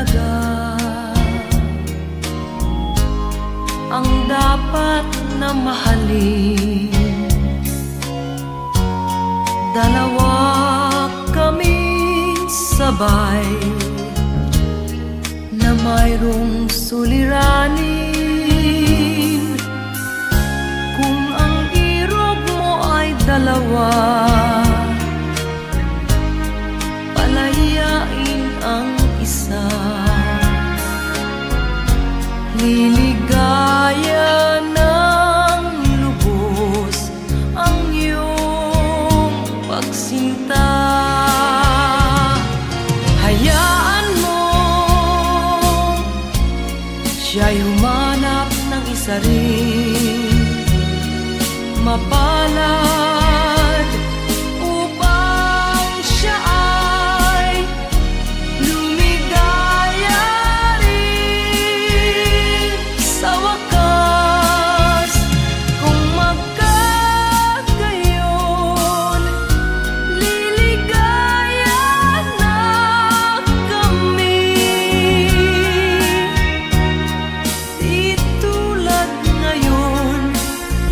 talaga ang dapat na mahalin. Dalawa kaming sabay na mayroong suliranin. Kung ang irog mo ay dalawa, palayain ang isa. Liligaya ng lubos ang iyong pagsinta. Hayaan mo siya'y humanap ng isa rin mapalad upang siya ay lumigaya rin sa wakas. Kung magkagayon, liligaya na kami. Di tulad ngayon,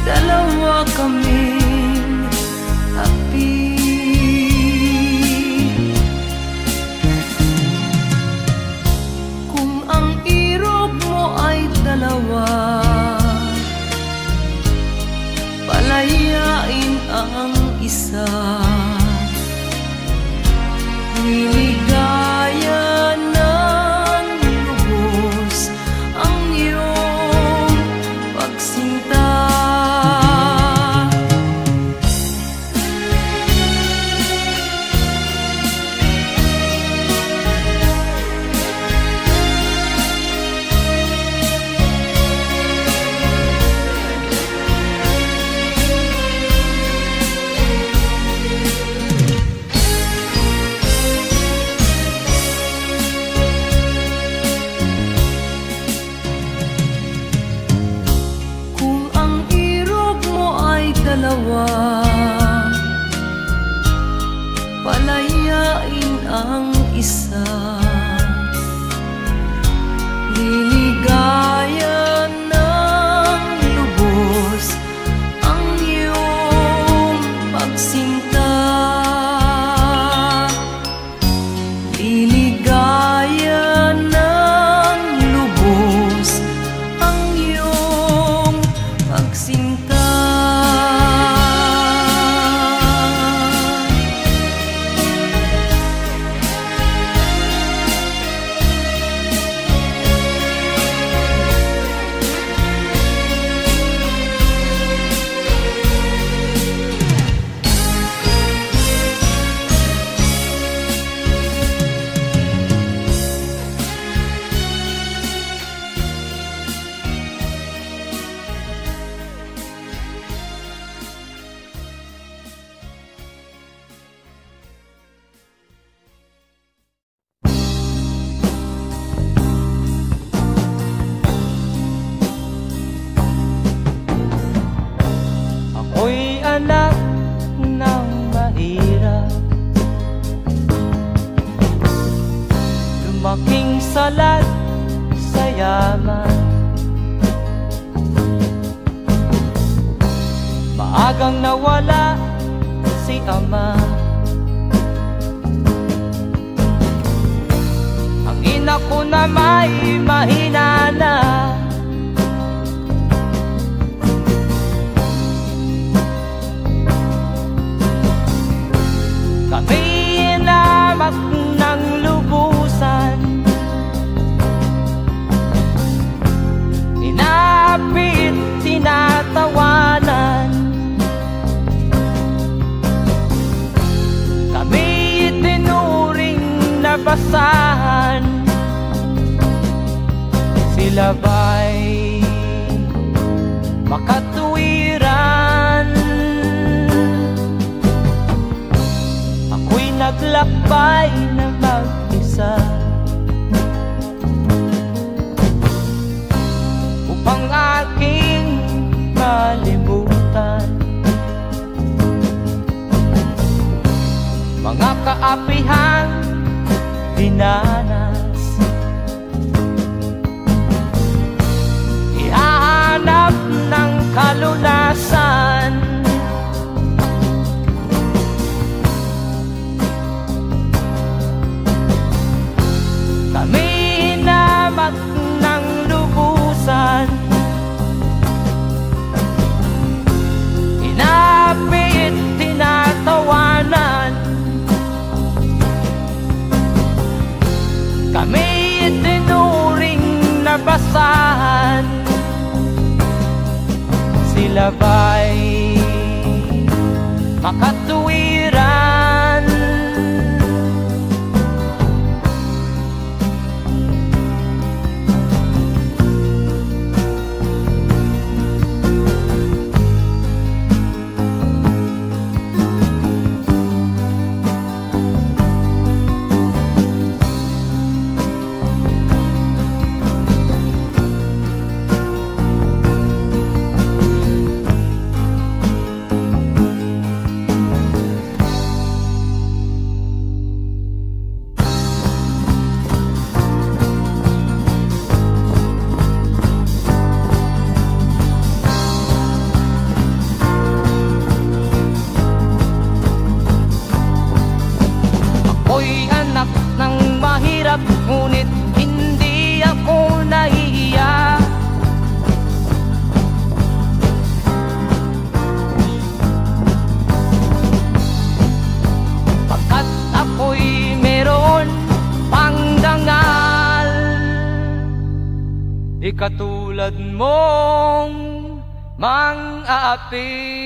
dalawa kaming happy. Kung ang irog mo ay dalawa, palayain ang isa. Liligaya ng lubos ang iyong pagsinta. Kung ang irog mo ay dalawa, palayain ang isa. Liligaya ng lubos ang iyong pagsinta. Liligaya ng lubos ang iyong pagsinta. Ako'y anak ng mahirap, lumaking salat sa yaman. Maagang nawala si ama, ang ina ko na may mahina na. Kami inamak ng lubusan, inapit, tinatawanan. Kami itinuring na basahan, sila ba'y makatuwiran? Ako'y naglakbay na mag-isa upang aking malimutan mga kaapihang dinanas. kalunasan. Kami hinamak ng lubusan, inapit, tinatawanan. Kami itinuring na basahan, sila ba'y makatuwiran? Ngunit hindi ako nahihiya. Pagkat ako'y meron pang dangal, di katulad mong mang-aapi.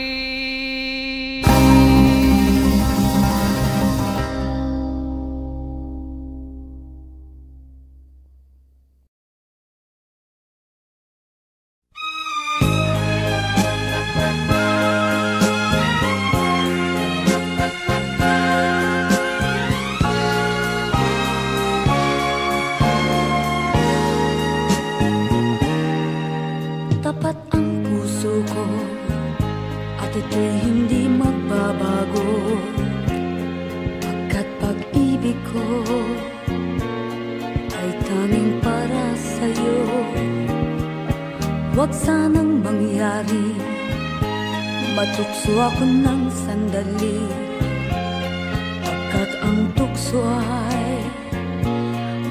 Tapat ang puso ko at ito'y hindi magbabago, pagkat pag-ibig ko ay tanging para sa'yo. Huwag sanang mangyari matukso ako ng sandali, pagkat ang tukso ay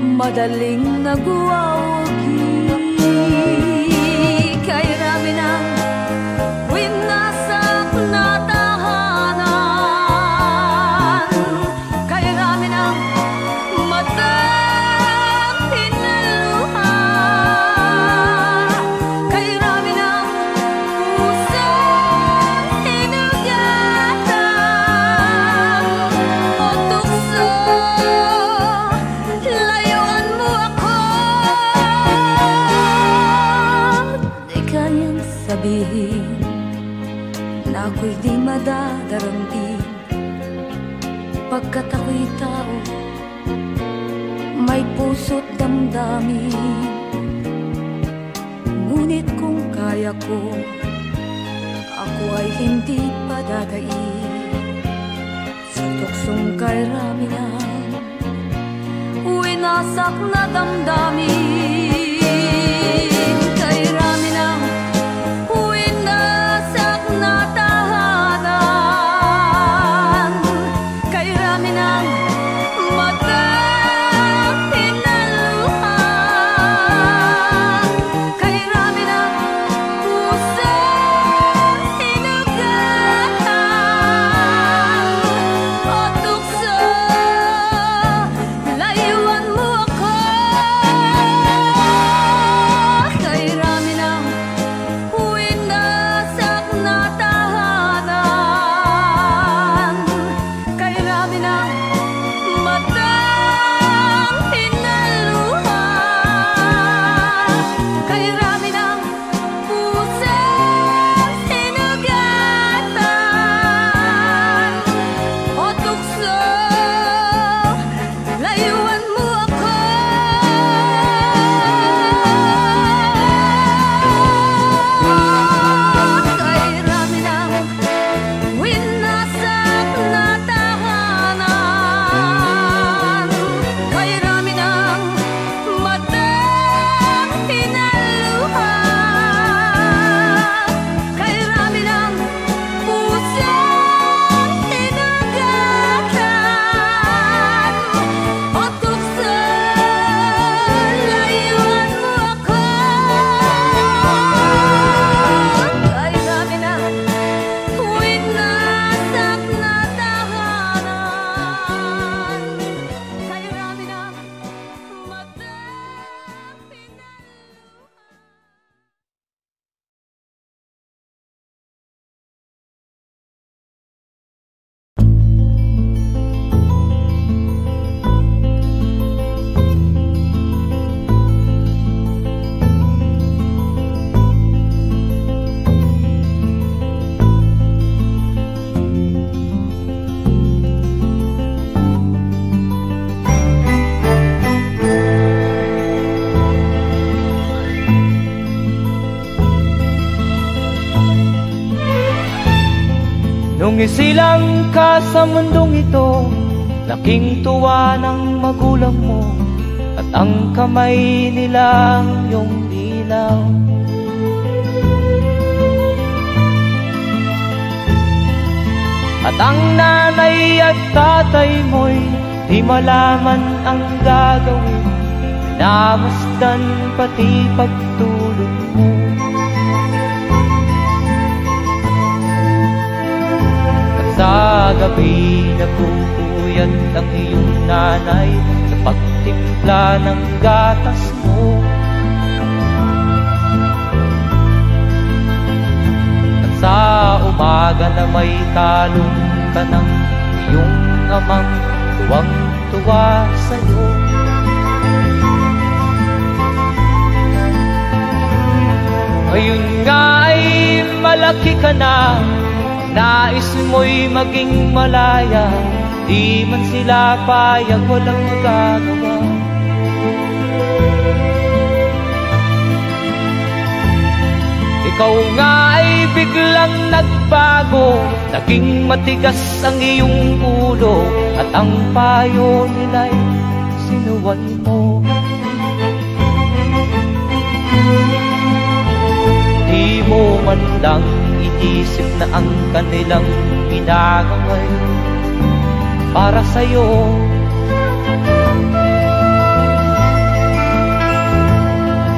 madaling nagwawagi. Kay rami ng winasak na tahanan, kay rami ng matang hinaluha, kay rami ng pusong hinugatan. O tukso, layuan mo ako. Di kayang sabihin na ako'y di madadaramdin, pagkat ako'y tao, may puso't damdamin. Ngunit kung kaya ko, ako ay hindi padadain sa tuksong kay rami ng winasak na damdamin. Kay rami ng winasak na tahanan, kay rami ng matang hinaluha, kay rami ng pusong hinugatan. O tukso, layuan mo ako. Sumisilang ka sa mundong ito, laking tuwa ng magulang mo, at ang kamay nilang iyong ilaw. At ang nanay at tatay mo'y di malaman ang gagawin, namasdan pati pagtulog mo. At sa gabi nagpupuyat ang iyong nanay sa pagtimpla ng gatas mo. At sa umaga na may kalong ka ng iyong amang tuwang-tuwa sa'yo. Ngayon nga ay malaki ka na, nais mo'y maging malaya, di man sila payag, walang magagawa. Ikaw nga ay biglang nagbago, naging matigas ang iyong ulo, at ang payo nila'y sinuway mo. Di mo man lang inisip na ang kanilang ginagaway para sa'yo.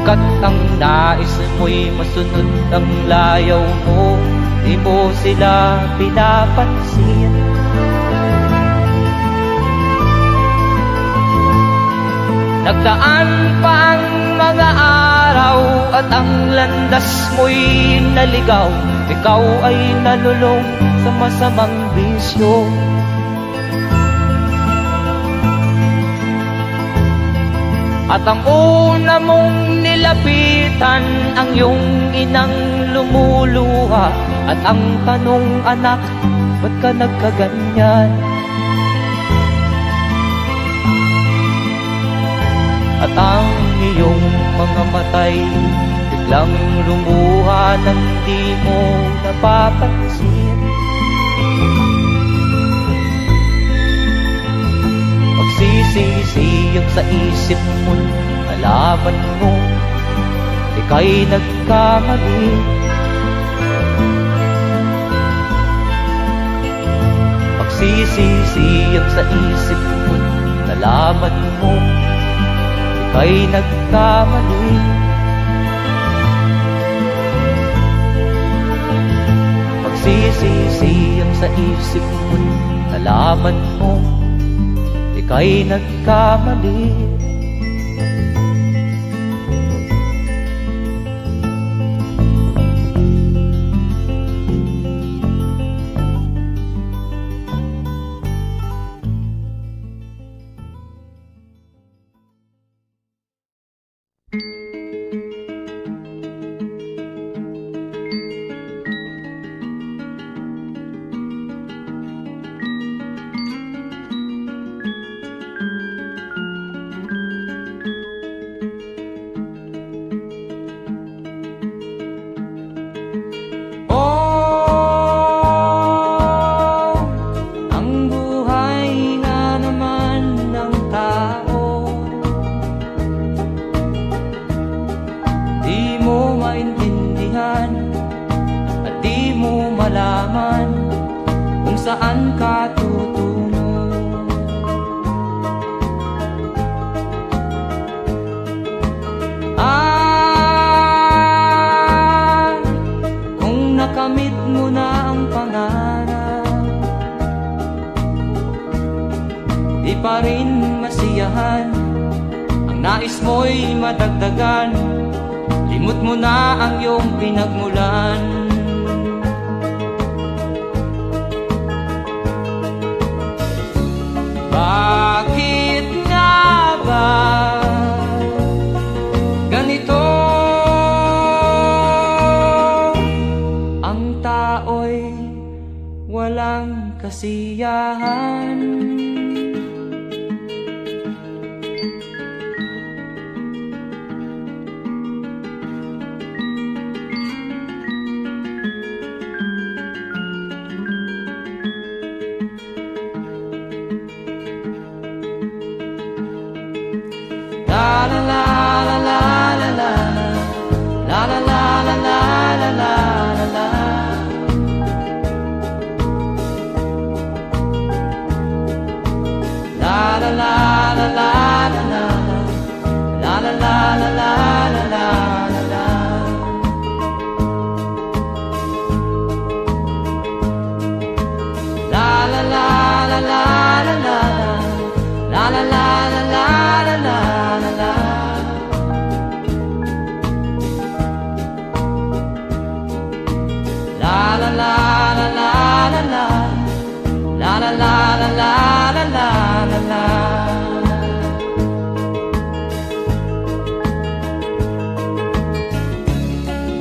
Kat ang nais mo'y masunod ang layaw mo, di mo sila pinapansin. Nagdaan pa ang mga araw at ang landas mo'y naligaw, ikaw ay nalulong sa masamang bisyo. At ang una mong nilapitan, ang iyong inang lumuluha, at ang tanong, anak, ba't ka nagkaganyan? At ang iyong mga matay biglang lumuha nang di mo napapansin. Magsisisiyag sa isip mo, nalaman mo ika'y nagkamali. Magsisisiyag sa isip mo, nalaman mo ika'y nagkamali. Magsisisiyag sa isip mo, nalaman mo ika'y nagkamali. Saan ka tutungo? Kung nakamit mo na ang pangarap, di pa rin masiyahan, ang nais mo'y madagdagan, limot mo na ang iyong pinagmulan. Bakit nga ba ganito? Ang tao'y walang kasiyahan.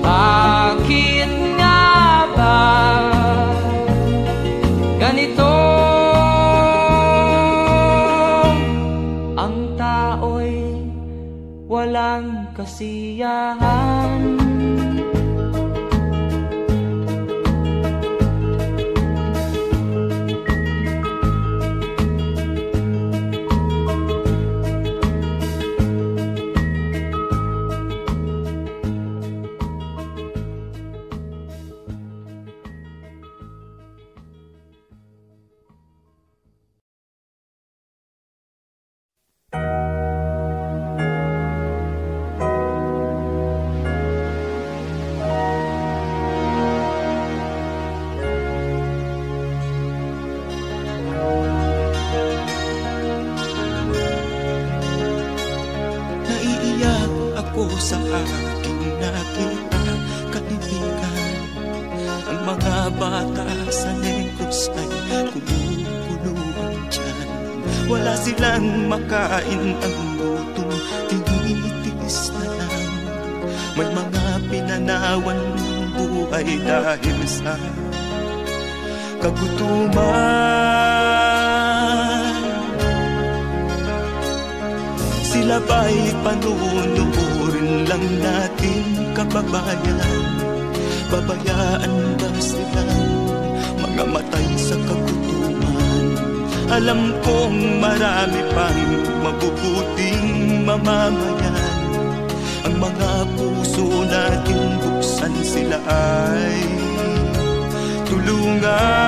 Bakit nga ba ganito? Ang tao'y walang kasiyahan. Sa aking nakita, kaibigan, ang mga bata sa Negros ay kumukuluhan dyan. Wala silang makain, ang gutom tinitiis na lang. May mga pinanawan ng buhay dahil sa kagutuman. Sila ba'y panunurin lang natin, kababayan? Babayaan ba silang mga matay sa kagutuman? Alam kong marami pang mabubuting mamamayan. Ang mga puso natin buksan, sila ay tulungan.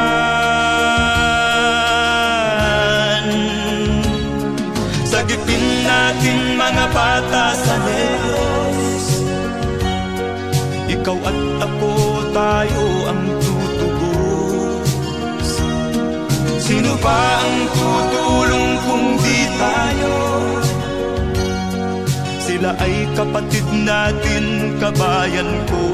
Sagipin natin mga bata sa Negros, ikaw at ako, tayo ang tutubos. Sino ba ang tutulong kung di tayo? Sila ay kapatid natin, kabayan ko.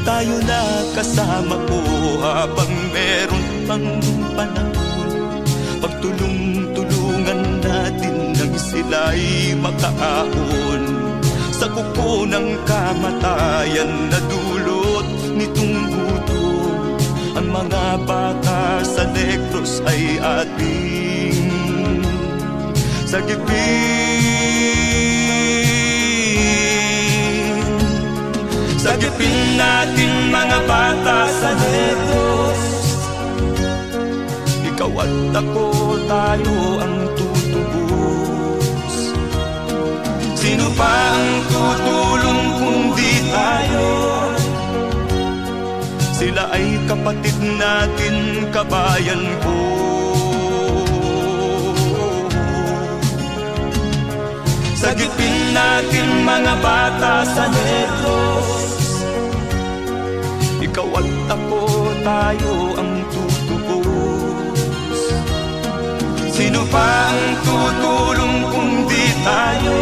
Tayo na kasama ko habang meron pang panahon. Pagtulong-tulungan natin nang sila'y makaahon sa kuko ng kamatayan na dulot nitong gutom. Ang mga bata sa Negros ay ating sagipin. Sagipin natin mga bata sa Negros, ikaw at ako, tayo ang tutubos. Sino pa ang tutulong kung di tayo? Sila ay kapatid natin, kabayan ko. Sagipin natin mga bata sa Negros, ikaw at ako, tayo ang tutubos. Sino pa ang tutulong kung di tayo?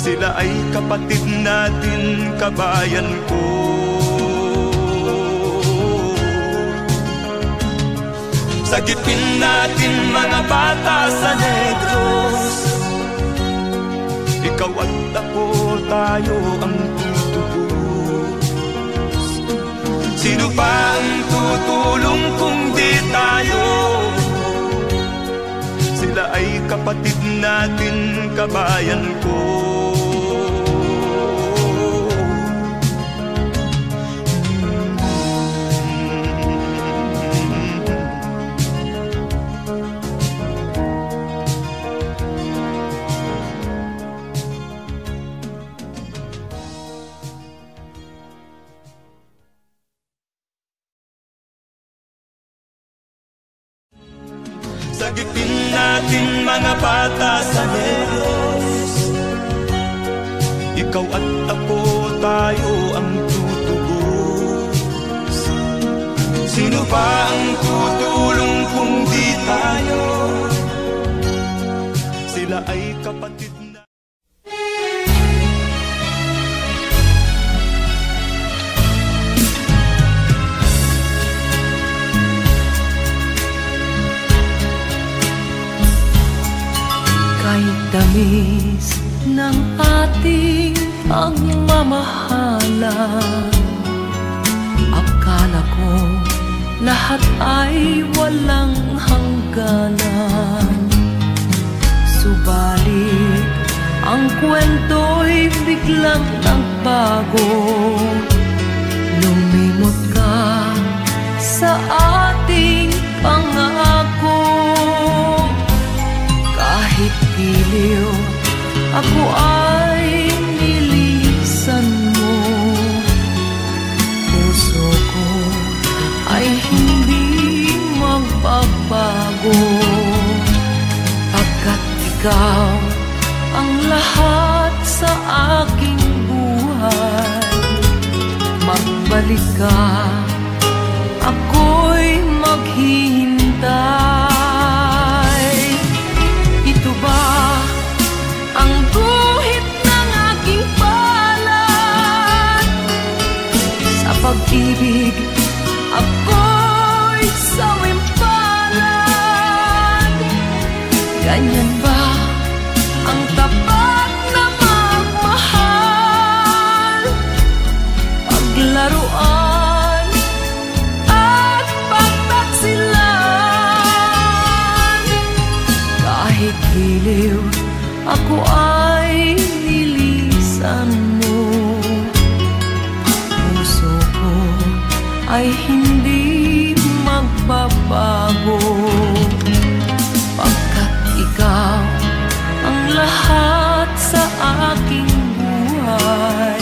Sila ay kapatid natin, kabayan ko. Sagipin natin mga bata sa Negros, ikaw at ako, tayo ang tutubos. Sino pa ang tutulong kung di tayo? Sila ay kapatid natin, kabayan ko. sagipin natin mga bata sa Diyos. Ikaw at ako, tayo ang tutubos. Sino ba ang tutulong kung di tayo? Sila ay kapatid na. Kahit tamis ng ating pagmamahalan, akala ko lahat ay walang hangganan. Subalit ang kwento'y biglang nagbago. Lumimot ka sa ating pangako. Kahit giliw, ako ay nilisan mo. Puso ko ay hindi magbabago, pagkat ikaw ang lahat sa aking buhay. Magbalik ka, ako'y maghihintay. Ito ba ang guhit ng aking palad? Sa pag-ibig, ako'y sawimpalad. Ganyan ba ang tapat na magmahal? Paglaruan at pagtaksilan. Kahit giliw, ako ay nilisan mo. Puso ko ay hindi magbabago, pagkat ikaw ang lahat sa aking buhay.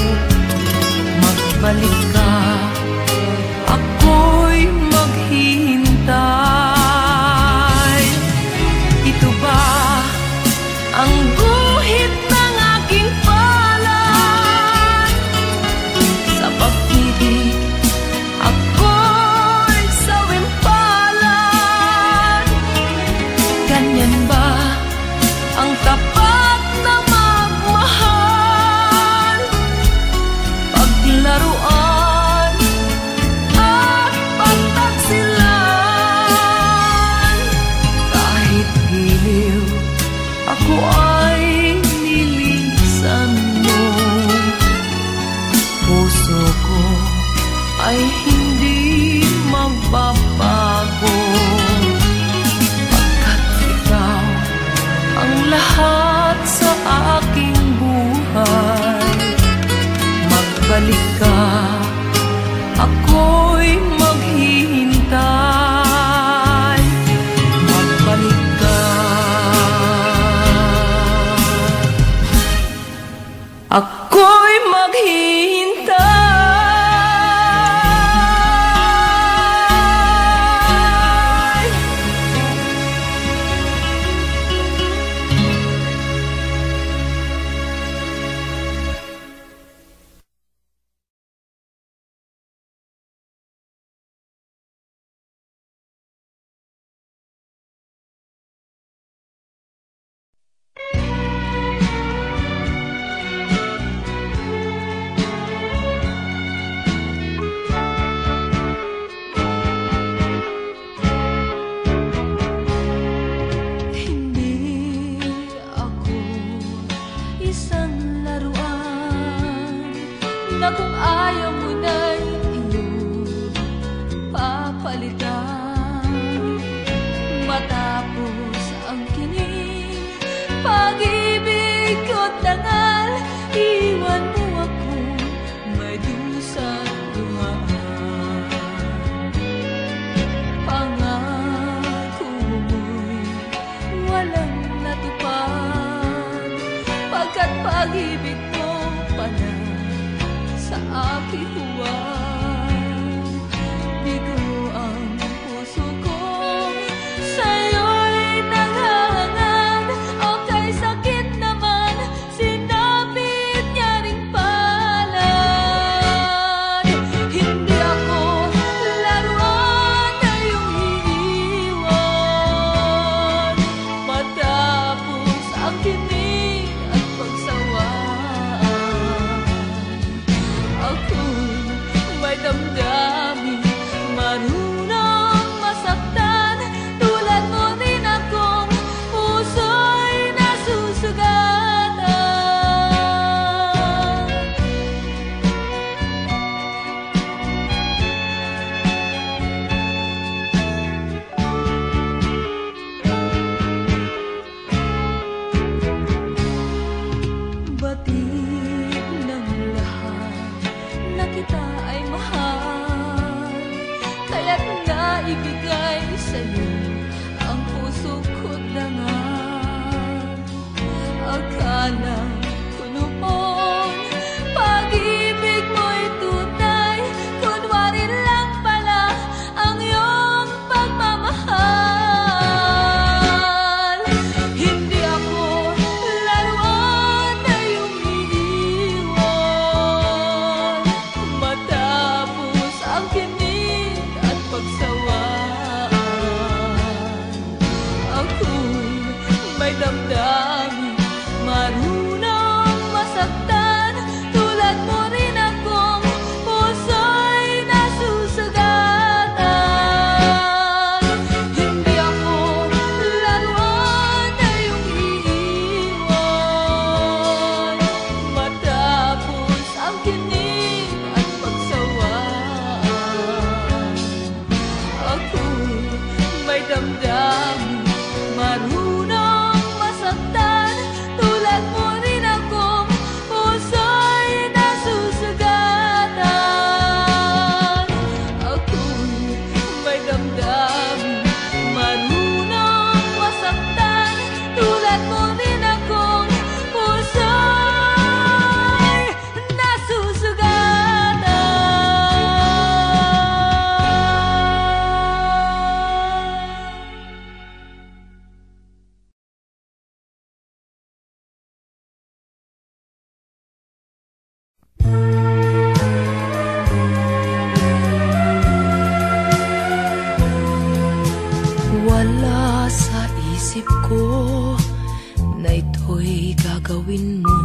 Magbalik ka, ako'y maghihintay. Ito ba ang guhit ng aking palad? Sa pag-ibig, ako'y sawimpalad. Ganyan ba ang tapat na magmahal? Paglaruan at pagtaksilan. Kahit giliw, ako ay nilisan mo. Puso ko ay hindi magbabago, pagkat ikaw ang lahat sa aking buhay. Magbalik ka, ako'y maghihintay. Magbalik ka, ako'y maghihintay. na kung ayaw mo na'y iyong papalitan. Matapos ang kinig, pag-ibig ko't dangal, iwan mo ako may dusang dumaan. Pangako mo'y walang natupad, pagkat pag-ibig mo pala sa aking huwag. Bigo ang puso ko sa'yo'y sana ko noon. Pag-ibig mo'y tunay, kunwari lang pala ang iyong pagmamahal. Hindi ako laruan na iyong iniwan, matapos ang kinig at pagsawaan. Ako'y may damdamin, marunong masaktan, tulad mo rin akong puso'y nasusugatan. Hindi ako laruan na iyong iiwan, matapos ang kinig at pagsawaan. Ako'y may damdamin, marunong masaktan, tulad mo rin akong puso'y nasusugatan. Ako'y may damdamin, marunong masaktan, tulad mo rin akong puso'y nasusugatan. Wala sa isip ko na ito'y gagawin mo.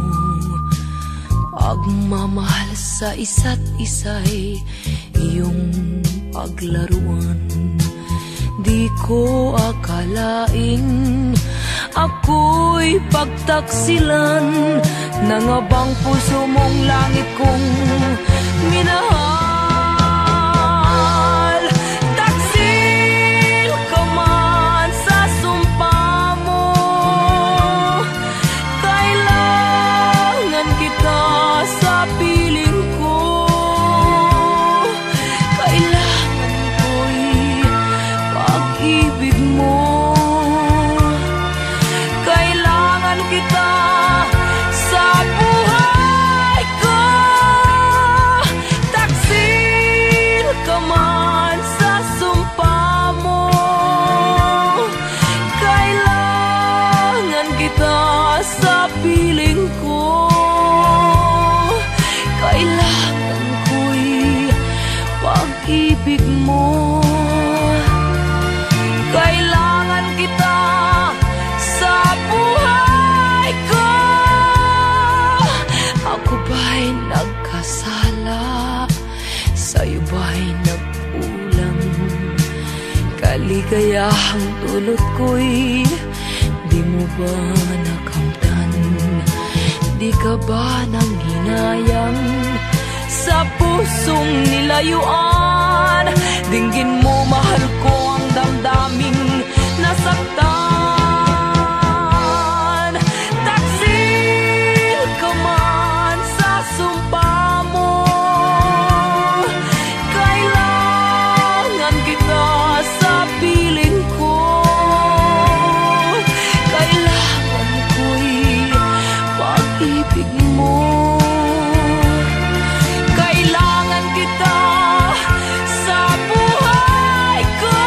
Pagmamahal sa isa't isa'y iyong paglaruan. Di ko akalaing ako'y pagtaksilan ng abang puso mong langit kong minahal. Taksil ka man sa sumpa mo, kailangan kita sa piling ko. Kailangan ko'y pag-ibig mo, kailangan kita sa buhay ko. Taksil ka man sa sumpa mo, kailangan kita sa piling ko. Kailangan ko'y pag-ibig mo, kailangan kita sa buhay ko. Ako ba'y nagkasala? Sa'yo ba'y nagkulang? Kaligayahang dulot ko'y di mo ba nakamtan? Di ka ba nanghinayang sa pusong nilayuan? Dinggin mo, mahal ko, ang damdaming nasaktan. Taksil ka man sa sumpa mo, kailangan kita sa piling ko. Kailangan ko'y pag-ibig mo, kailangan kita sa buhay ko.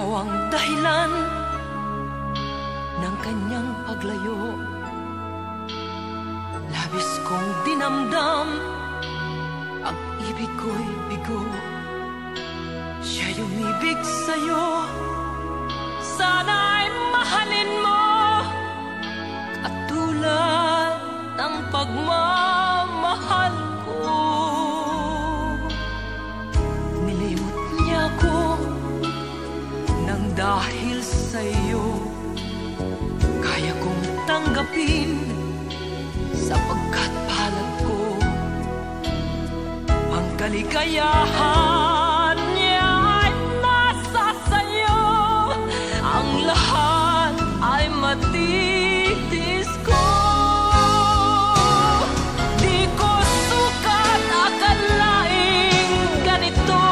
ikaw ang dahilan ng kanyang paglayo. Labis kong dinamdam, ang ibig ko'y bigo. Siya'y umibig sa'yo, sana'y mahalin mo, katulad ng pagmamahal ko. Nilimot niya ko nang dahil sa'yo, kaya kong tanggapin sapagkat palad ko ang kaligayahan niya ay nasa sayo. Ang lahat ay matitis ko. Di ko sukat akalaing ganito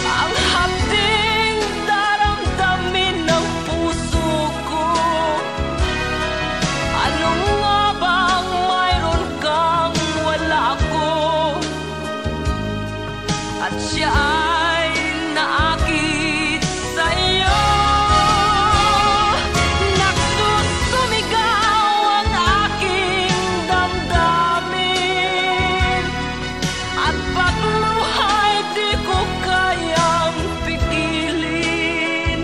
ang hapding daramdamin ng puso ko. Ano nga bang mayroon kang wala ako, at siya ay naakit sa'yo. Nagsusumigaw ang aking damdamin, at pagluhay di ko kayang pigilin.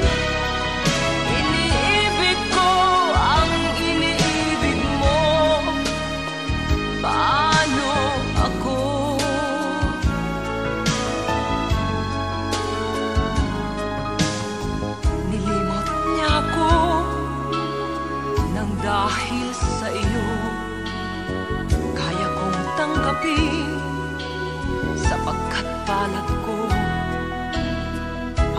Iniibig ko ang iniibig mo, paano ako? Nilimot niya ako nang dahil sa iyo, kaya kong tanggapin sapagkat palad ko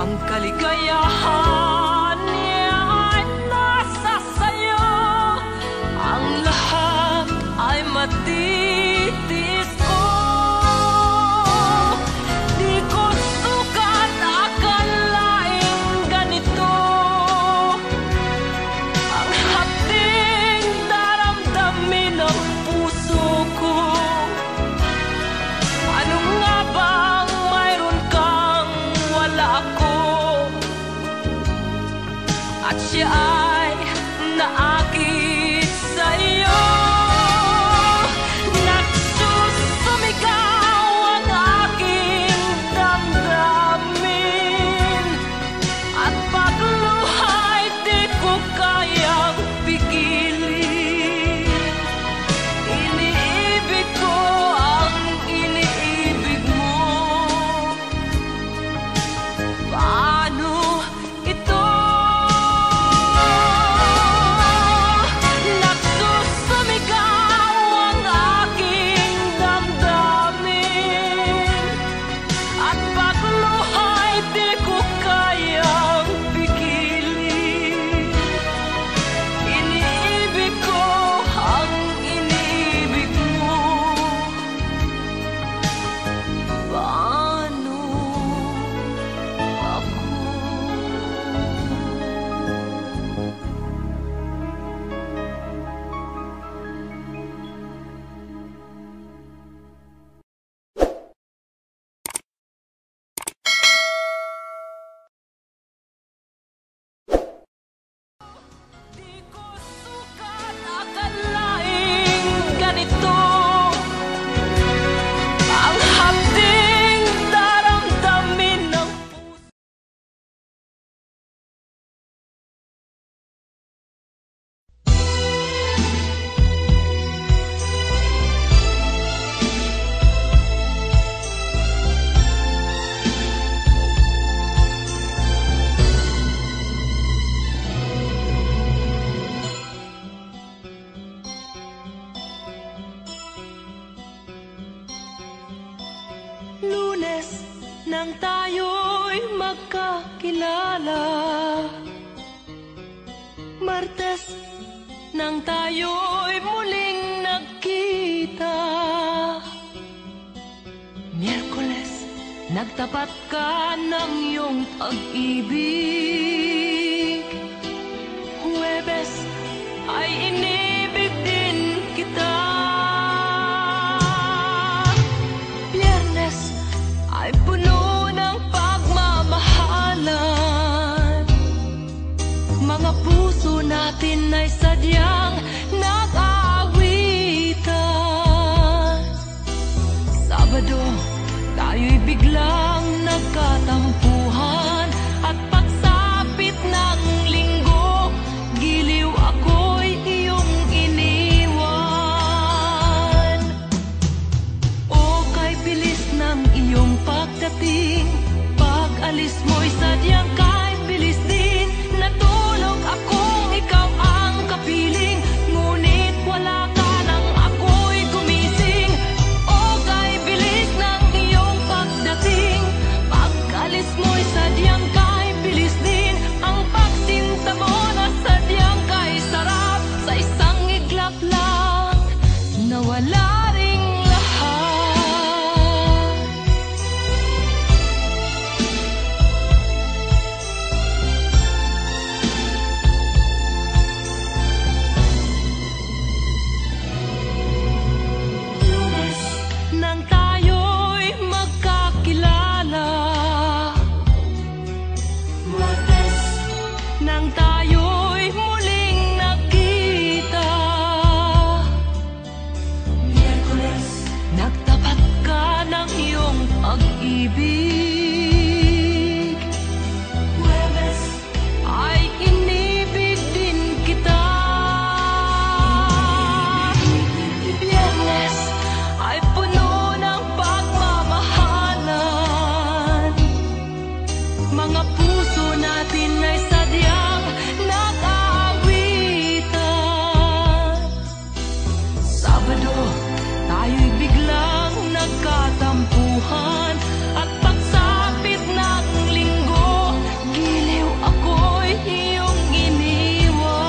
ang kaligayahan niya ay nasa sayo. Ang lahat ay matitis ko. Di ko sukat akalaing ganito ang hapding daramdamin ng puso ko. Ano nga bang mayroon kang wala ako, at siya ay naakit sa'yo. Nagsusumigaw ang aking damdamin, at pagluhay di ko kayang pigilin. Iniibig ko ang iniibig mo, paano ito? Nagsusumigaw ang aking damdamin, at pagluhay di ko kayang pigilin. Iniibig ko ang iniibig mo, paano ako? Di ko sukat akalaing ganito ang hapding daramdamin ng puso. Lunes nang tayo'y magkakilala, Martes nang tayo'y muling nagkita, Miyerkules nagtapat ka ng iyong pag-ibig, Huwebes ay inibig din kita, Biyernes ay puno ng pagmamahal, sadyang nag-aawitan. Sabado, tayo'y biglang nagkatampuhan, at pagsapit ng linggo, giliw ako'y iyong iniwan. O kay bilis ng iyong pagdating, pag-alis mo'y sadyang kay bilis din. Natulog akong ikaw ang kapiling, ngunit wala ka nang ako'y gumising. O kay bilis ng iyong pagdating, pag-alis mo'y sadyang kay bilis din. Ang pagsinta mo na sadyang kay sarap, sa isang iglap lang nawala ring lahat. Nang tayo'y magkakilala, nang tayo'y muling nakita, nagtapat ka ng iyong pag-ibig, ay inibig din kita. Biyernes ay puno ng pagmamahalan, mga puso natin ay sadyang nag-aawitan. Sabado, tayo'y biglang nagkatampuhan, at pagsapit ng linggo, giliw ako'y iyong iniwan.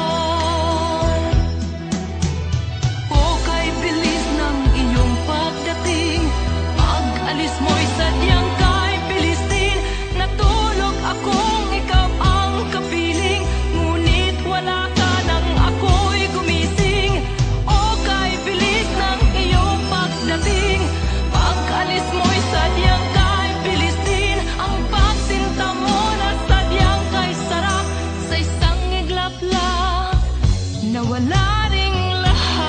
O kay bilis ng iyong pagdating, pag-alis mo'y sadyang kay bilis din. Natulog akong ikaw ang kapiling, ngunit wala ka nang ako'y gumising. O kay bilis ng iyong pagdating, pag-alis mo'y sadyang kay bilis din. Ang pagsinta mo na sadyang kay sarap, sa isang iglap lang nawala ring lahat.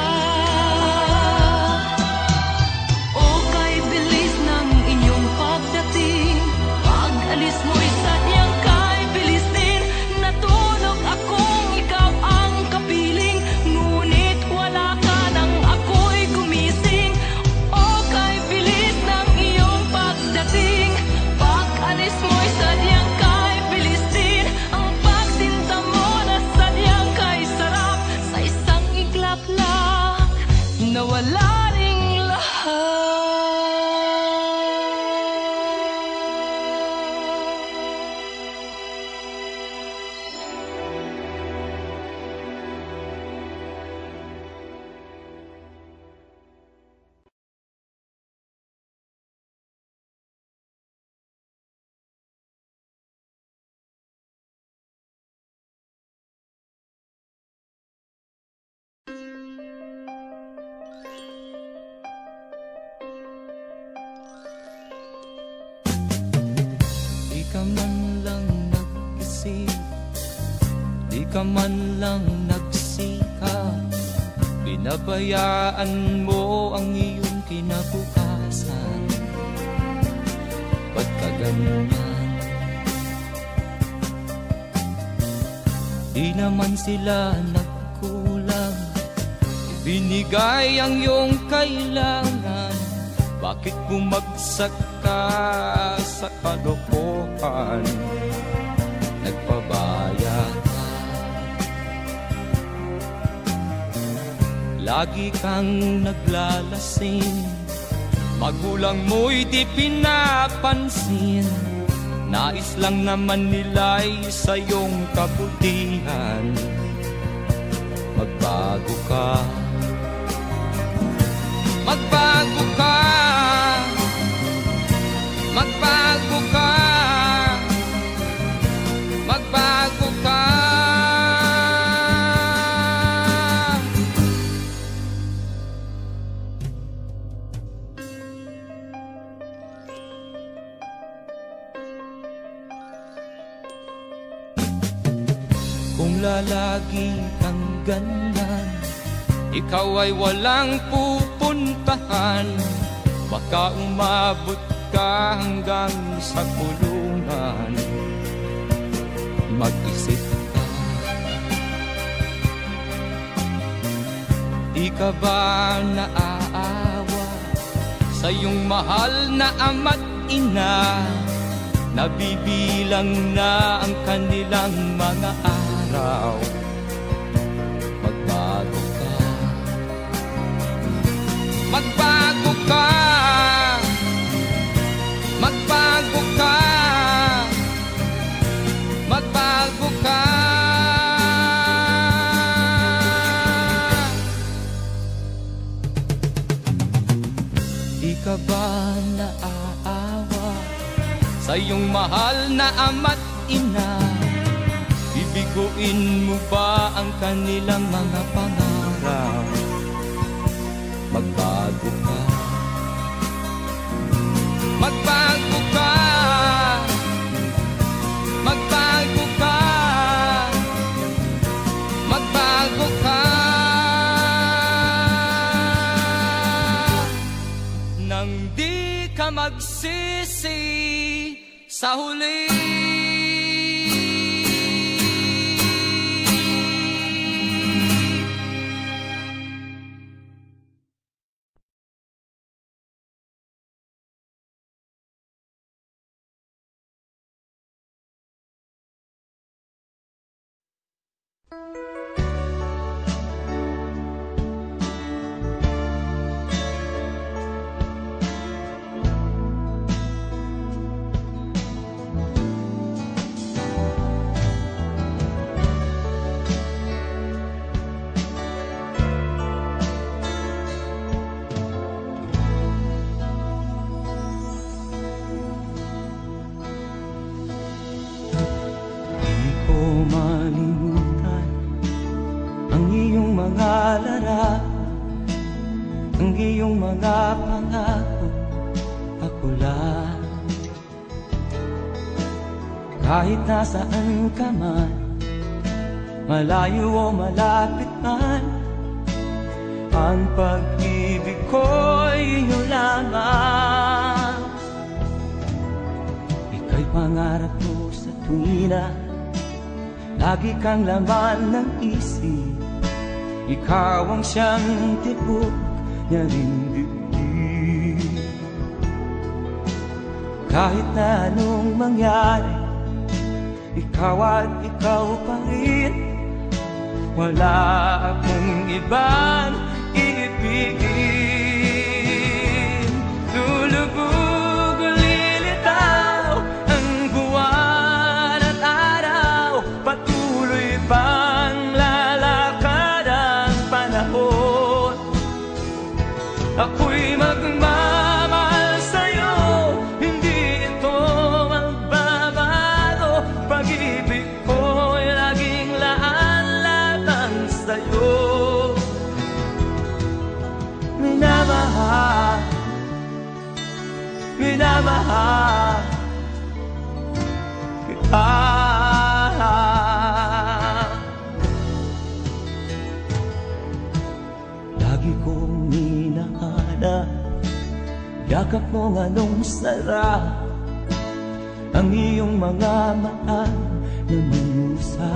O kay bilis ng iyong pagdating, pag-alis mo'y sadyang kay bilis din. Natulog akong ikaw ang kapiling, ngunit wala ka nang ako'y gumising. O kay bilis ng iyong pagdating, pag-alis mo'y sadyang kay bilis din. Ang pagsinta mo na sadyang kay sarap, sa isang iglap lang nawala ring lahat. Di ka man lang nag-isip, di ka man lang nagsikap, pinabayaan mo ang iyong kinabukasan. Ba't ka ganyan? Di naman sila nagkulang, ibinigay ang iyong kailangan. Bakit bumagsak ka sa kalokohan? Nagpabaya ka, lagi kang naglalasing, magulang mo'y di pinapansin. Nais lang naman nila'y sa iyong kabutihan. Magbago ka, magbago ka, magbago ka, magbago ka. Kung lalagi kang ganyan, ikaw ay walang pupuntahan. Baka umabot ka hanggang sa kulungan. Mag-isip ka, di ka ba naaawa sa iyong mahal na ama't ina? Nabibilang na ang kanilang mga araw. Magbago ka, magbago ka, magbago ka, magbago ka. Di ka ba naaawa sa iyong mahal na ama't ina? Bibiguin mo ba ang kanilang mga pangarap? Magbago ka, magbago ka, magbago ka, magbago ka. Nang di ka magsisi sa huli. Malimutan ang iyong mga larawan, ang iyong mga pangako, ako lang. Kahit nasaan ka man, malayo o malapit man, ang pag-ibig ko'y iyo lamang. Ika'y pangarap ko sa tuwina, lagi kang laman ng isip. Ikaw ang siyang tibok niya rin dibdib. Kahit na anong mangyari, ikaw at ikaw pa rin. Wala akong ibang iibigin. Lulubog o lilitaw ang buwan at araw, patuloy pang lalakad ang panahon. Ako'y magmamahal sa'yo, hindi ito magbabago. Pag-ibig ko'y laging laan-latang sa'yo. Minamahal, minamahal kita. Lagi kong hinahanap yakap mong anong sarap, ang iyong mga mata na manusa.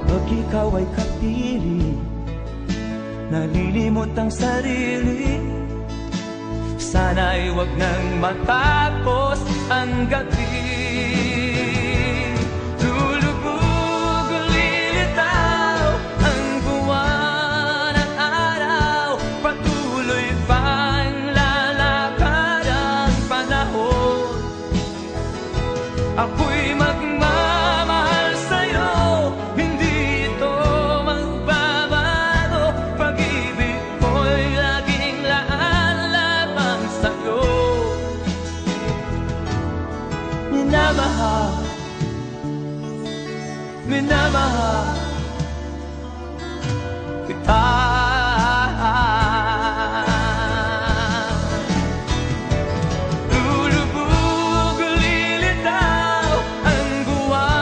Pag ikaw ay kapiling, nalilimot ang sarili. Sana'y wag nang matapos ang gabi. Lulubog o lilitaw ang buwan at araw, patuloy pang lalakad ang panahon. Ako'y magmamahal sa'yo, hindi ito magbabago. Pag-ibig ko'y laging laan lamang sa'yo. Minamahal, minamahal kita. Lulubog o lilitaw ang buwan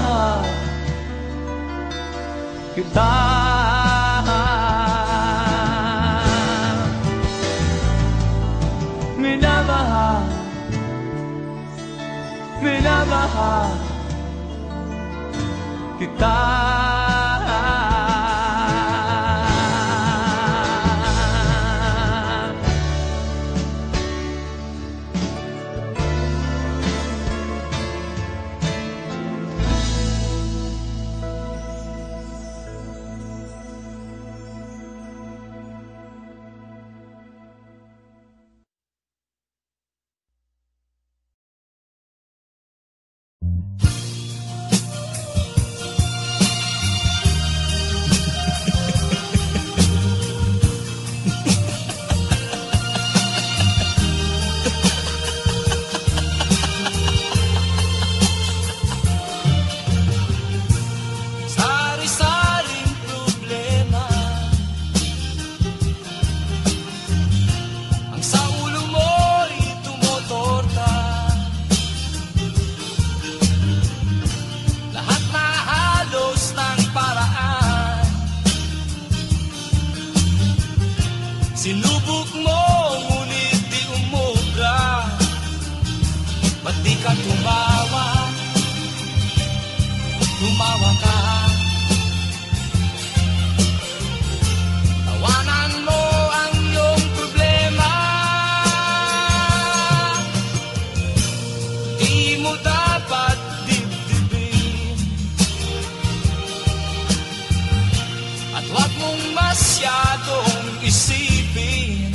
Minamahal kita. Minamahal, minamahal kita. Sinubok mo, ngunit di umubra. Ba't di ka tumawa? Tumawa ka. Tawanan mo ang iyong problema. Di mo dapat dibdibin. At huwag mong masyadong isipin.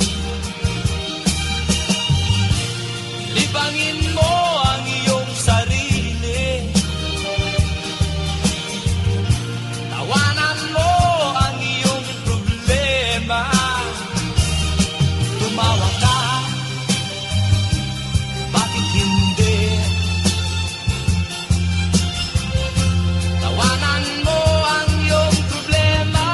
Libangin mo ang iyong sarili. Tawanan mo ang iyong problema. Tumawa ka, bakit hindi? Tawanan mo ang iyong problema.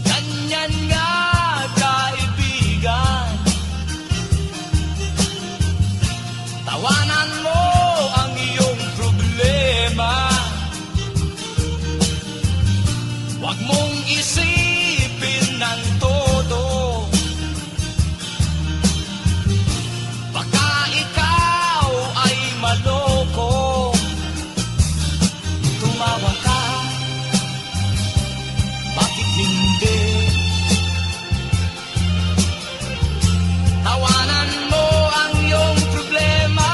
Ganyan nga, kaibigan. Tawanan mo ang iyong problema. Huwag mong isipin ng todo. Baka ikaw ay maloko. Tumawa ka, bakit hindi? Tawanan mo ang iyong problema.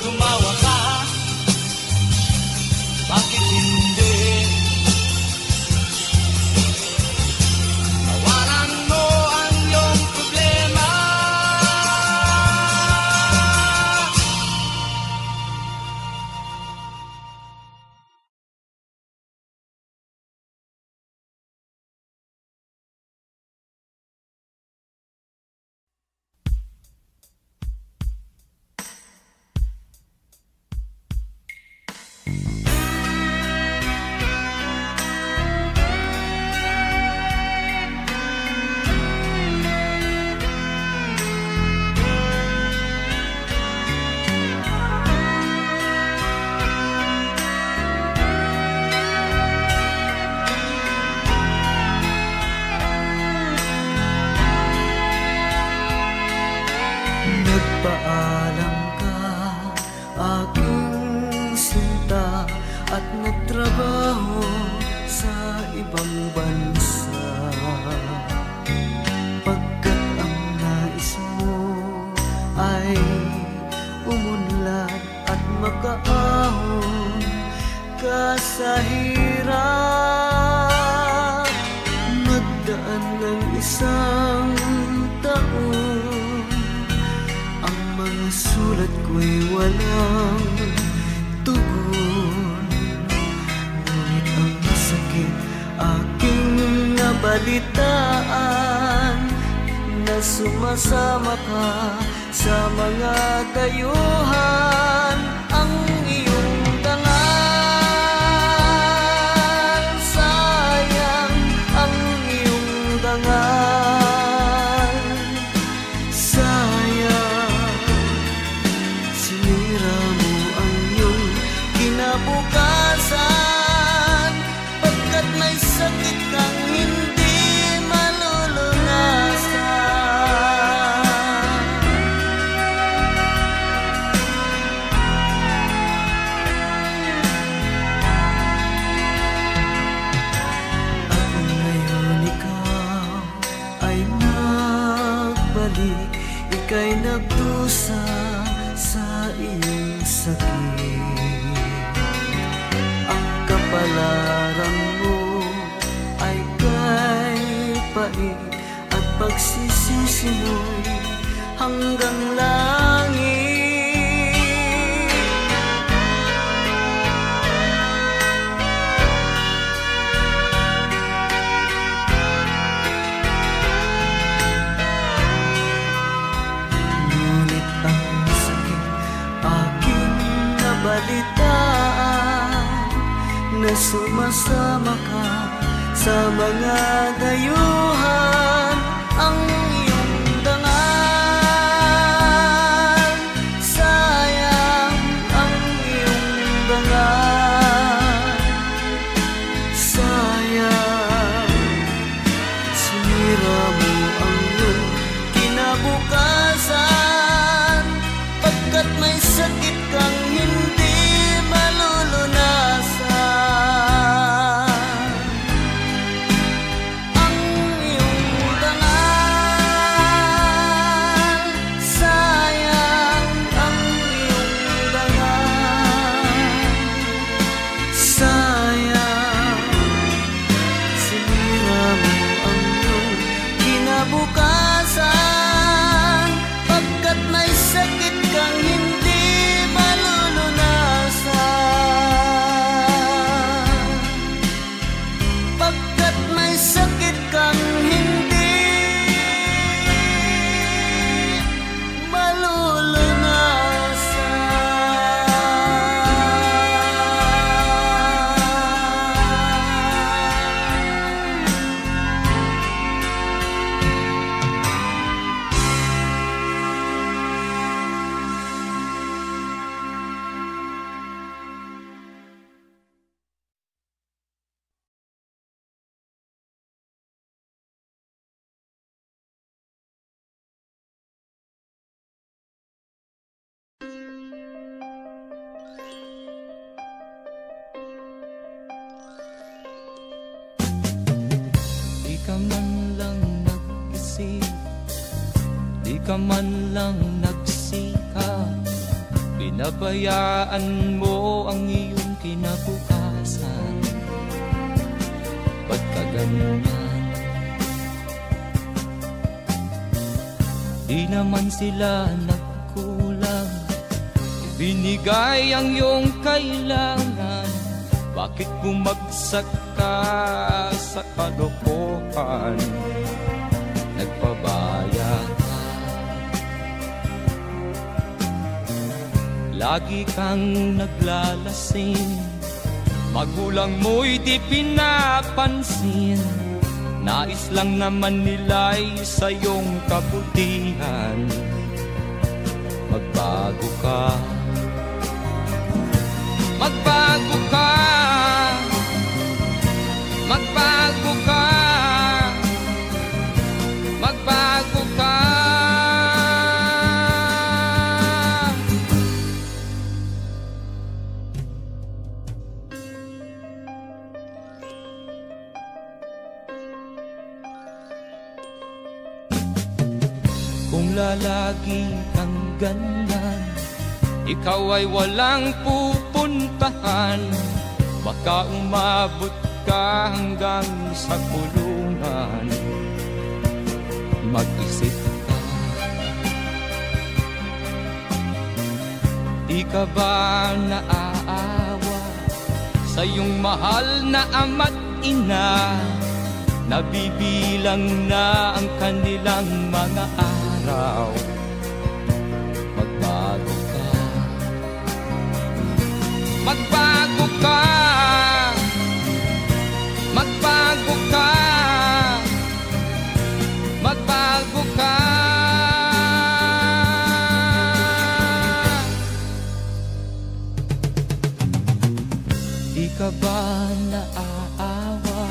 Tumawa ka, bakit hindi? Tawanan mo ang iyong problema. Nagpaalam ka, aking sinta, at nagtrabaho sa ibang bansa. Pagkat ang nais mo ay umunlad at makaahon ka sa hirap. Nagdaan ng isang taon, sulat ko'y walang tugon, ngunit ang sakit aking nabalitaan, na sumasama ka sa mga dayuhan. Ang iyong dangal, sayang ang iyong dangal, sayang sinira mo ang iyong kinabukasan, pagkat may sakit kang hindi malulunasan. At ngayon ikaw ay nagbalik, ika'y nagdusa sa iyong sakit. Ang kapalaran mo ay kay pait, at pagsisisi mo'y hanggang langit. Ngunit ang sakit aking nabalitaan, na sumasama ka sa mga dayuhan. Ang iyong dangal, sayang ang iyong dangal, sayang sinira mo ang iyong kinabukasan, pagkat may sakit kang hindi malulunasan. Ang iyong dangal, sayang ang iyong dangal, sayang sinira mo ang iyong kinabukasan, pagkat may sakit kang hindi malulunasan, pagkat may sakit kang hindi Di ka man lang nag-isip, di ka man lang nagsikap, pinabayaan mo ang iyong kinabukasan. Ba't ka ganyan? Di naman sila nagkulang, ibinigay ang iyong kailangan. Bakit bumagsak ka sa kalokohan? Nagpabaya ka, lagi kang naglalasing, magulang mo'y di pinapansin. Nais lang naman nila'y sa iyong kabutihan. Magbago ka, magbago ka, magbago ka, magbago ka. Kung lalagi kang ganyan, ikaw ay walang pupuntahan. Baka umabot ka hanggang sa kulungan. Mag-isip ka, Di ka ba naaawa sa iyong mahal na ama't ina? Nabibilang na ang kanilang mga araw. Magbago ka, magbago ka, magbago ka, magbago ka. Di ka ba naaawa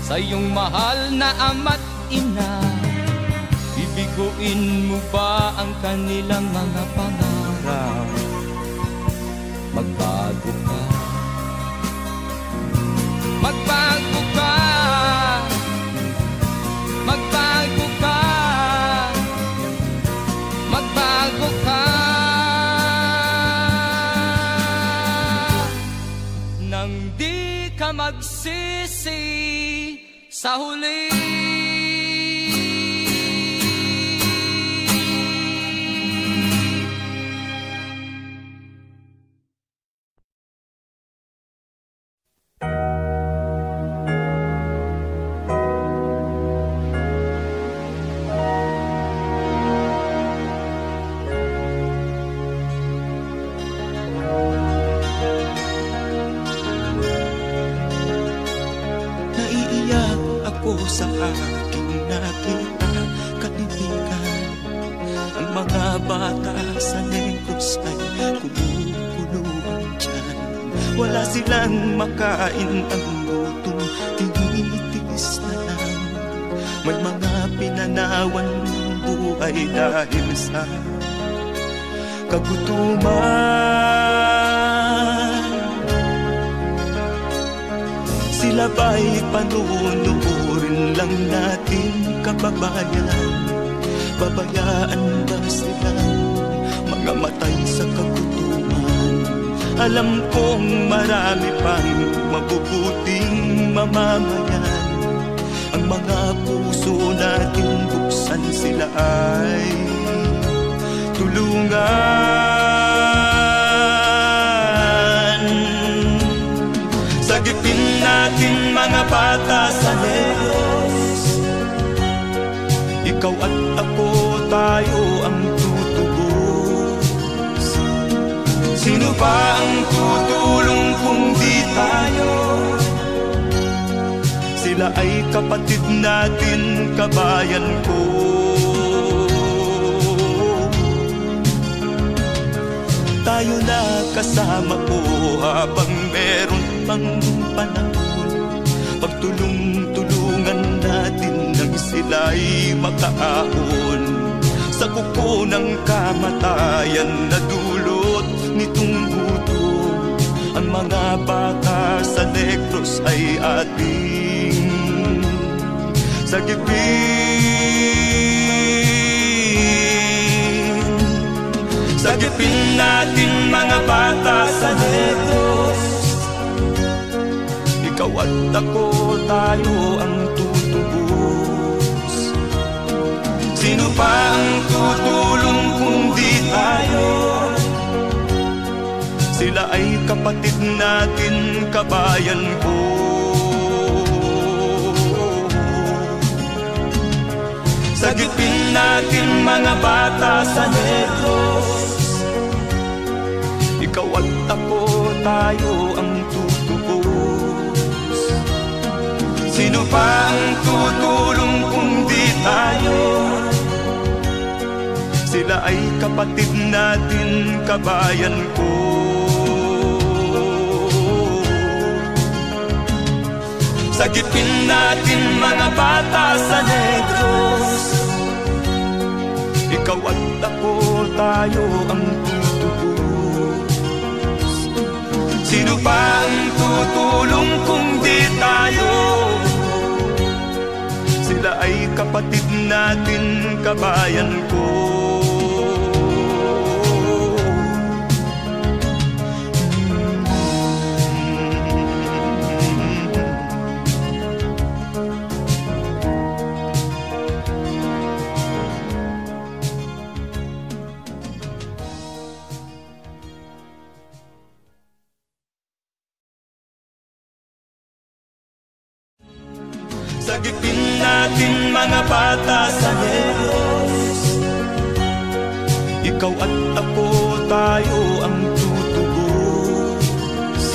sa iyong mahal na ama't ina? Bibiguin mo ba ang kanilang mga pangarap? Magbago ka, magbago ka, magbago ka, magbago ka. Nang di ka magsisi sa huli. Sa aking nakita kaibigan, ang mga bata sa Negros ay kumukuluan dyan. Wala silang makain, ang gutom tinitiis na lang. May mga pinanawan ng buhay dahil sa kagutuman. Sila ba'y panunuorin lang natin, kababayan? Babayaan ba silang mga matay sa kagutuman? Alam kong marami pang mabubuting mamamayan. Ang mga puso natin buksan, sila ay tulungan. Sagipin natin mga bata sa Negros, ikaw at ako, tayo ang tutubos. Sino ba ang tutulong kung di tayo? Sila ay kapatid natin, kabayan ko. Tayo na kasama ko habang meron pang panahon. Pagtulong-tulungan natin nang sila'y makaahon sa kuko ng kamatayan na dulot nitong gutom. Ang mga bata sa Negros ay ating sagipin. Sagipin natin mga bata sa Negros, ikaw at ako, tayo ang tutubos. Sino pa ang tutulong kung di tayo? Sila ay kapatid natin, kabayan ko. Sagipin natin mga bata sa Negros, ikaw at ako, tayo ang tutubos. Sino pa ang tutulong kung di tayo? Sila ay kapatid natin, kabayan ko. Sagipin natin mga bata sa Negros, ikaw at ako, tayo ang tutubos. Sino pa ang tutulong kung di tayo? Sila ay kapatid natin, kabayan ko. Sagipin natin mga bata sa Diyos. Ikaw at ako, tayo ang tutubos.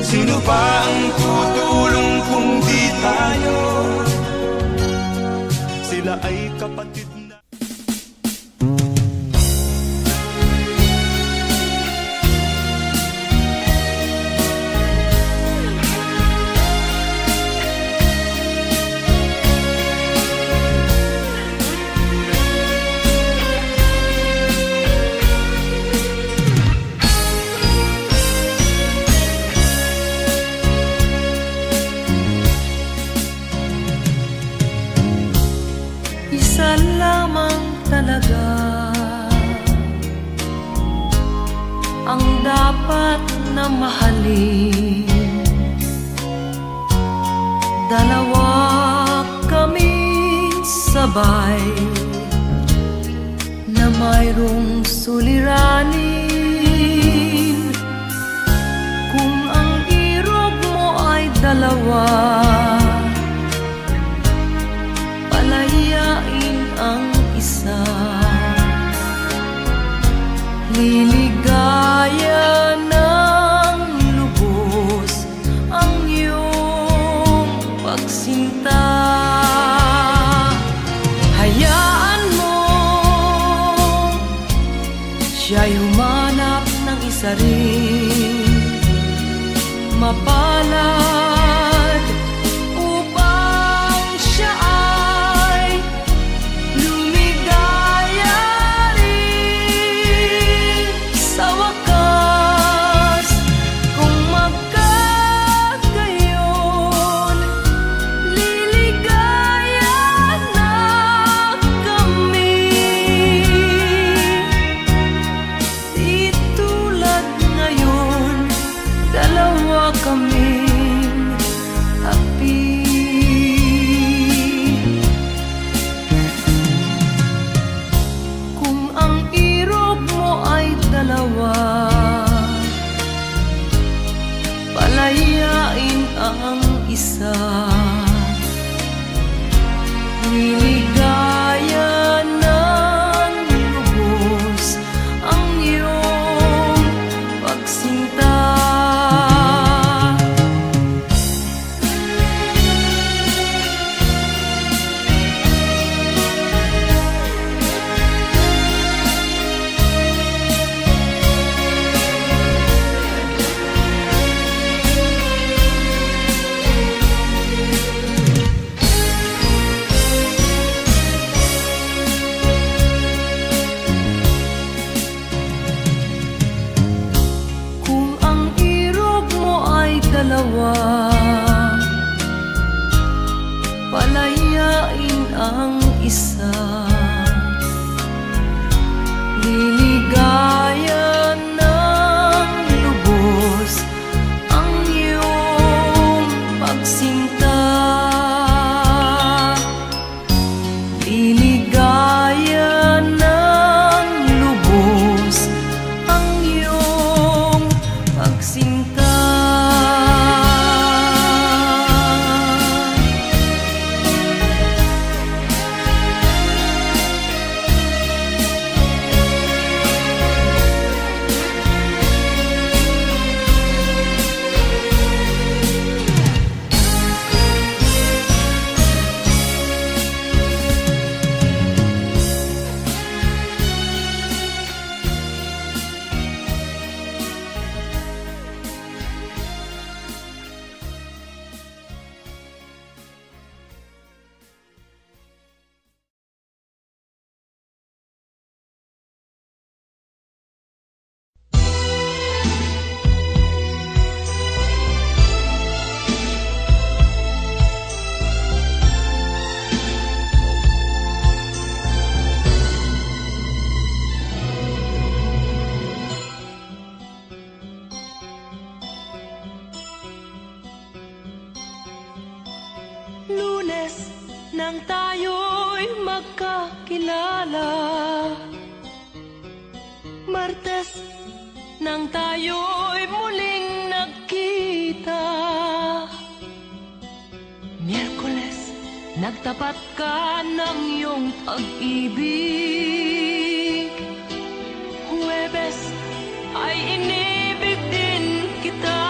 Sino ba ang tutulong kung di tayo? Sila ay kapatid na. Isa lamang talaga ang dapat na mahalin. Dalawa kaming sabay na mayroong suliranin. Kung ang irog mo ay dalawa, palayain ang isa. Liligaya ng lubos ang iyong pagsinta. Hayaan mo siya'y humanap ng isa rin mapalad upang siya ay lumigaya rin sa wakas. Kung magkagayon, liligaya na kami. Di tulad ngayon, dalawa kaming api. Kung ang irog mo ay dalawa, palayain ang isa. Liligaya ng lubos ang iyong pagsinta. Kung ang irog mo ay dalawa, palayain ang isa. Liligaya ng lubos ang iyong pagsinta. Liligaya ng lubos ang iyong pagsinta. Lunes nang tayo'y magkakilala, Martes nang tayo'y muling nagkita, Miyerkules nagtapat ka ng iyong pag-ibig. Huwebes ay inibig din kita.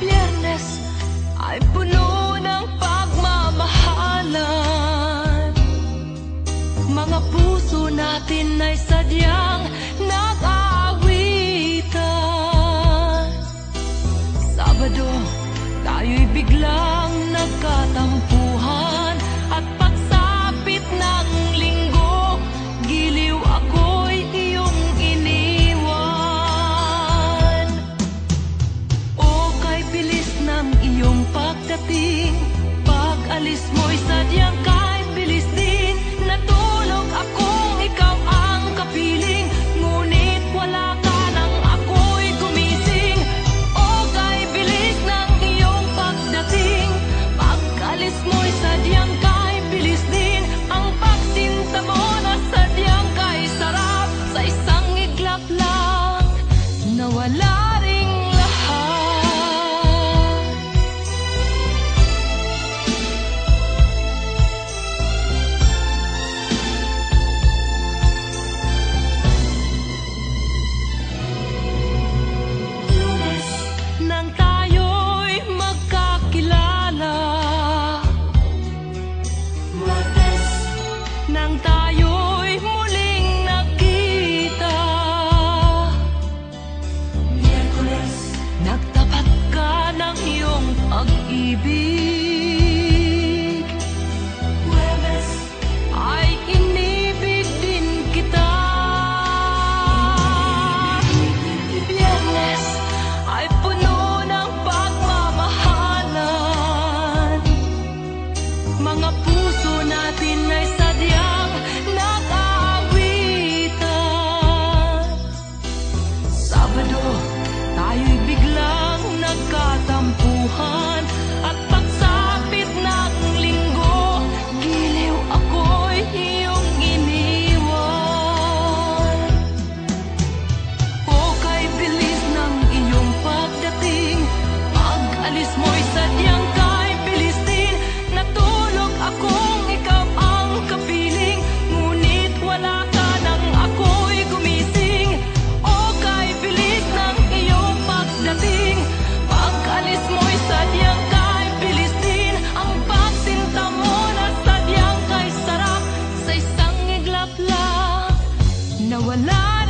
Biyernes ay puno ng pagmamahalan. Mga puso natin ay sadyang nag-aawitan. Sabado, tayo'y biglang nagkatampuhan. At pagsapit ng linggo, giliw ako'y iyong iniwan. O kay bilis ng iyong pagdating, pag-alis mo'y sadyang kay bilis din. Natulog akong ikaw ang kapiling, ngunit wala ka nang ako'y gumising. O kay bilis ng iyong pagdating, pag-alis mo'y sadyang kay bilis din. Ang pagsinta mo na sadyang kay sarap, sa isang iglap lang nawala ring lahat. Lunes, nang tayo'y magkakilala. Martes, nang tayo'y muling nakita. Miyerkules, nagtapat ka ng iyong pag-ibig. Huwebes, ay inibig din kita. Biyernes, ay puno ng pagmamahalan. Mga puso natin ay sadyang nag-aawitan. Sabado, tayo'y biglang nagkatampuhan. At pagsapit ng linggo, giliw ako'y iyong iniwan. O kay bilis ng iyong pagdating, pag-alis mo'y sadyang kay bilis din. Natulog akong ikaw ang kapiling, ngunit wala ka nang ako'y gumising. O kay bilis ng iyong pagdating, pag-alis mo'y sadyang kay bilis din. Ang pagsinta mo na sadyang kay sarap, sa isang iglap lang nawala